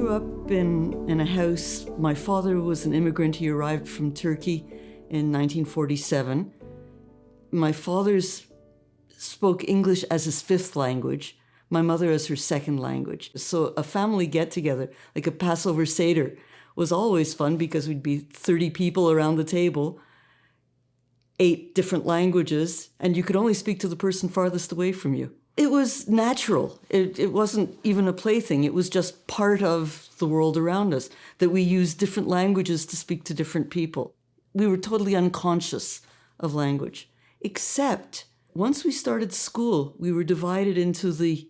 grew up in a house. My father was an immigrant. He arrived from Turkey in 1947. My father spoke English as his fifth language, my mother as her second language. So a family get-together, like a Passover Seder, was always fun because we'd be 30 people around the table, 8 different languages, and you could only speak to the person farthest away from you. It was natural. It wasn't even a plaything. It was just part of the world around us, that we used different languages to speak to different people. We were totally unconscious of language. Except once we started school, we were divided into the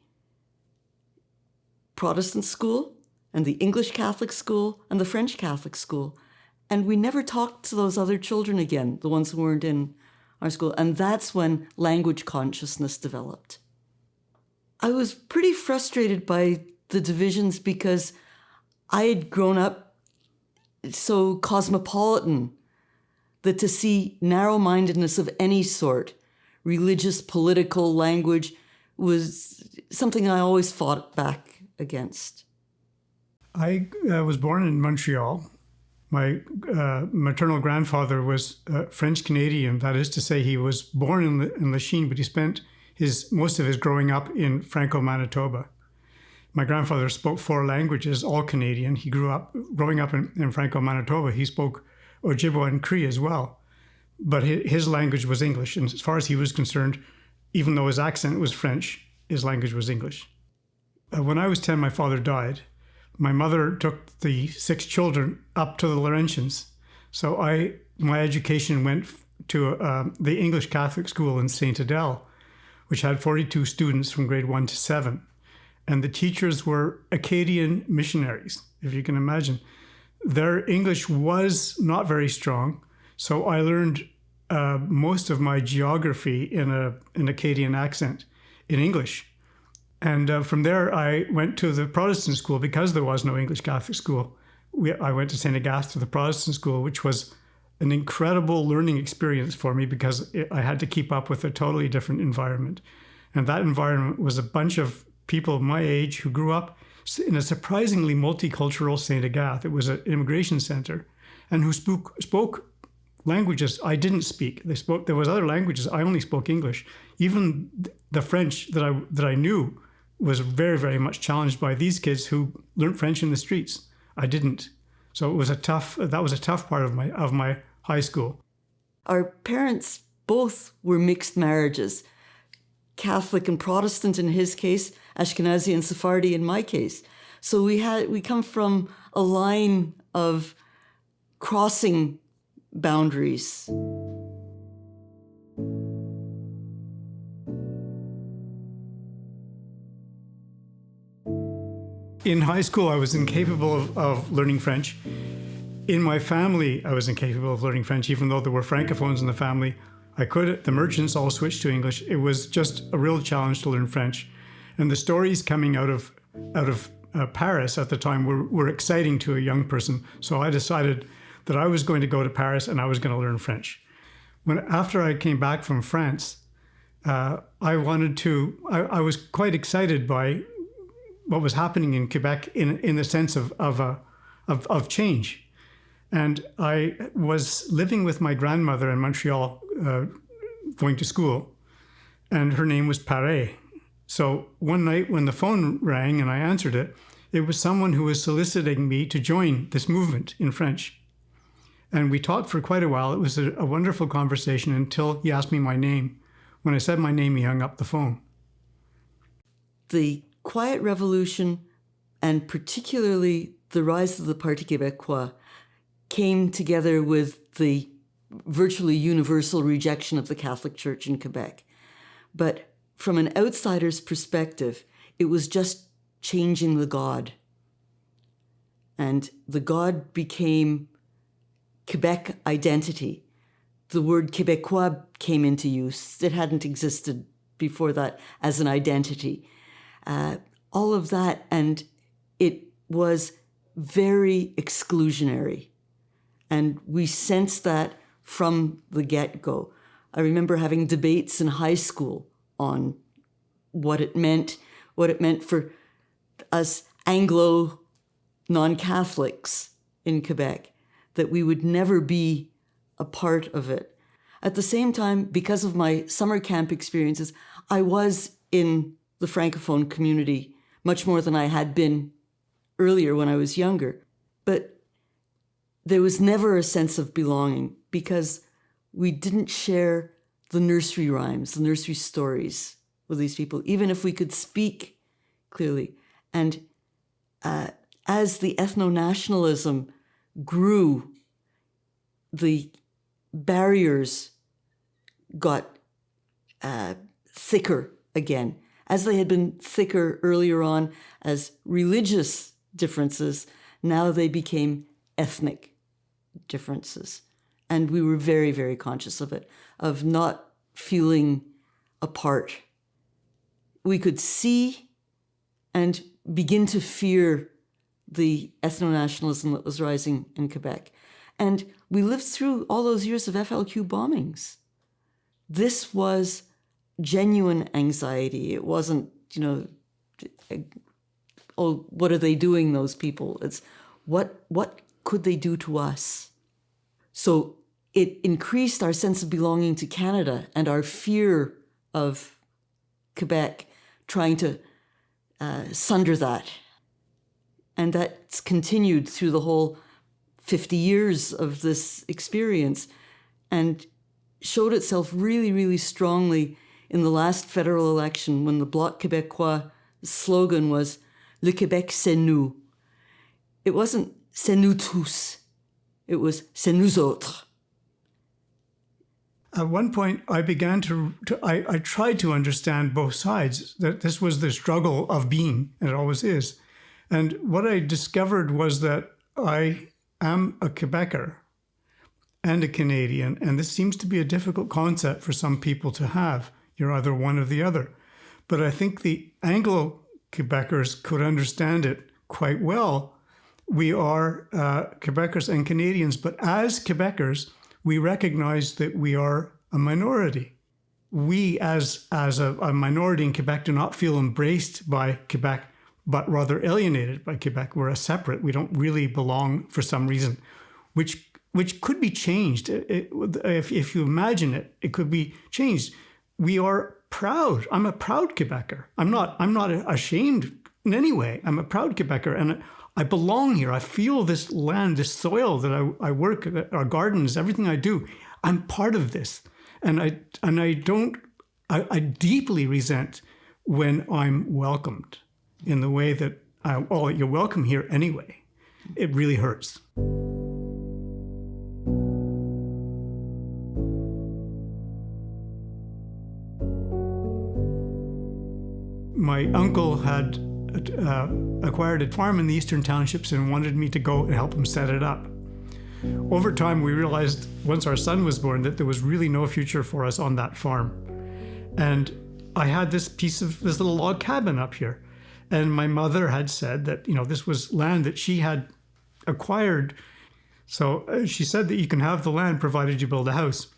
Protestant school and the English Catholic school and the French Catholic school. And we never talked to those other children again, the ones who weren't in our school. And that's when language consciousness developed. I was pretty frustrated by the divisions because I had grown up so cosmopolitan that to see narrow-mindedness of any sort, religious, political, language, was something I always fought back against. I was born in Montreal. My maternal grandfather was French-Canadian. That is to say, he was born in Lachine, but he spent most of his growing up in Franco-Manitoba. My grandfather spoke 4 languages, all Canadian. Growing up in Franco-Manitoba, he spoke Ojibwa and Cree as well. But his language was English. And as far as he was concerned, even though his accent was French, his language was English. When I was 10, my father died. My mother took the 6 children up to the Laurentians. So my education went to the English Catholic school in St. Adele, which had 42 students from grade 1 to 7. And the teachers were Acadian missionaries, if you can imagine. Their English was not very strong, so I learned most of my geography in an Acadian accent in English. And from there, I went to the Protestant school because there was no English Catholic school. I went to St. Agathe to the Protestant school, which was an incredible learning experience for me because I had to keep up with a totally different environment. And that environment was a bunch of people my age who grew up in a surprisingly multicultural St. Agathe. It was an immigration center, and who spoke languages I didn't speak. There was other languages. I only spoke English. Even the French that I knew was very, very much challenged by these kids who learned French in the streets. I didn't. So that was a tough part of my high school. Our parents both were mixed marriages, Catholic and Protestant in his case, Ashkenazi and Sephardi in my case. So we come from a line of crossing boundaries. In high school, I was incapable of learning French. In my family, I was incapable of learning French, even though there were Francophones in the family. The merchants all switched to English. It was just a real challenge to learn French. And the stories coming out of Paris at the time were exciting to a young person. So I decided that I was going to go to Paris and I was going to learn French. After I came back from France, I was quite excited by what was happening in Quebec in the sense of change. And I was living with my grandmother in Montreal, going to school, and her name was Paré. So one night when the phone rang and I answered it, it was someone who was soliciting me to join this movement in French. And we talked for quite a while. It was a wonderful conversation until he asked me my name. When I said my name, he hung up the phone. The Quiet Revolution, and particularly the rise of the Parti Québécois, came together with the virtually universal rejection of the Catholic Church in Quebec. But from an outsider's perspective, it was just changing the God. And the God became Quebec identity. The word Québécois came into use. It hadn't existed before that as an identity. All of that, and it was very exclusionary. And we sensed that from the get-go. I remember having debates in high school on what it meant for us Anglo non-Catholics in Quebec, that we would never be a part of it. At the same time, because of my summer camp experiences, I was in the Francophone community much more than I had been earlier when I was younger. But there was never a sense of belonging because we didn't share the nursery rhymes, the nursery stories with these people, even if we could speak clearly. And as the ethno-nationalism grew, the barriers got thicker again, as they had been thicker earlier on as religious differences. Now they became ethnic differences. And we were very, very conscious of it, of not feeling apart. We could see and begin to fear the ethno-nationalism that was rising in Quebec. And we lived through all those years of FLQ bombings. This was genuine anxiety. It wasn't, oh, what are they doing, those people? It's what could they do to us? So it increased our sense of belonging to Canada and our fear of Quebec trying to sunder that. And that's continued through the whole 50 years of this experience and showed itself really, really strongly in the last federal election when the Bloc Québécois slogan was Le Québec, c'est nous. It wasn't c'est nous tous. It was c'est nous autres. At one point, I began I tried to understand both sides, that this was the struggle of being, and it always is. And what I discovered was that I am a Quebecer and a Canadian, and this seems to be a difficult concept for some people to have. You're either one or the other. But I think the Anglo-Quebecers could understand it quite well. We are Quebecers and Canadians, but as Quebecers, we recognize that we are a minority. We, as a minority in Quebec, do not feel embraced by Quebec, but rather alienated by Quebec. We're a separate. We don't really belong for some reason, which could be changed. If you imagine it, it could be changed. We are proud. I'm a proud Quebecer. I'm not ashamed in any way. I'm a proud Quebecer, and I belong here. I feel this land, this soil that I work, our gardens, everything I do. I'm part of this, and I deeply resent when I'm welcomed in the way that you're welcome here anyway. It really hurts. My uncle had acquired a farm in the Eastern Townships and wanted me to go and help him set it up. Over time, we realized once our son was born that there was really no future for us on that farm. And I had this little log cabin up here. And my mother had said that, this was land that she had acquired. So she said that you can have the land provided you build a house.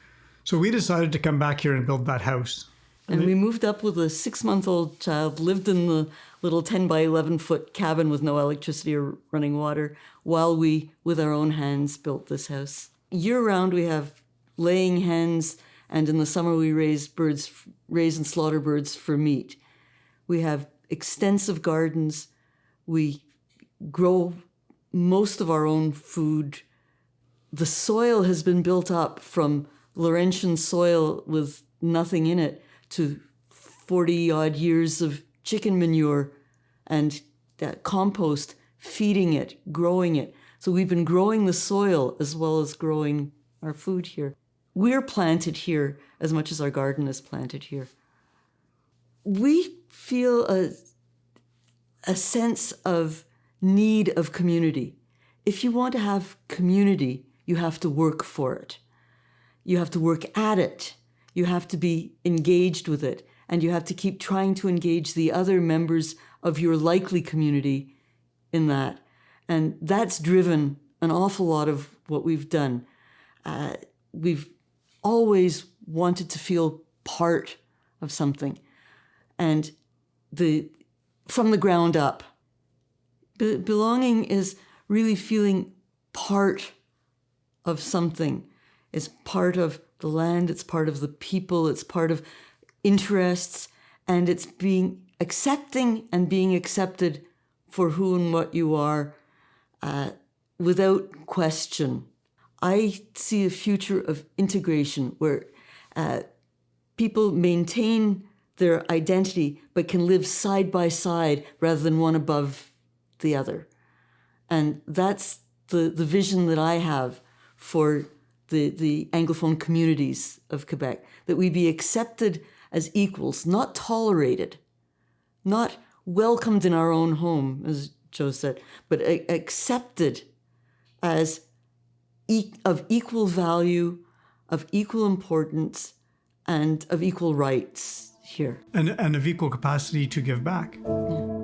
So we decided to come back here and build that house. And we moved up with a 6-month-old child, lived in the little 10 by 11 foot cabin with no electricity or running water, while we, with our own hands, built this house. Year round, we have laying hens, and in the summer, we raise and slaughter birds for meat. We have extensive gardens. We grow most of our own food. The soil has been built up from Laurentian soil with nothing in it to 40-odd years of chicken manure and that compost, feeding it, growing it. So we've been growing the soil as well as growing our food here. We're planted here as much as our garden is planted here. We feel a sense of need of community. If you want to have community, you have to work for it. You have to work at it. You have to be engaged with it, and you have to keep trying to engage the other members of your likely community in that. And that's driven an awful lot of what we've done. We've always wanted to feel part of something. And from the ground up, Belonging is really feeling part of something. It's part of the land, it's part of the people, it's part of interests, and it's being accepting and being accepted for who and what you are without question. I see a future of integration where people maintain their identity but can live side by side rather than one above the other. And that's the vision that I have for the Anglophone communities of Quebec, that we be accepted as equals, not tolerated, not welcomed in our own home, as Joe said, but accepted as of equal value, of equal importance, and of equal rights here. And of equal capacity to give back. Yeah.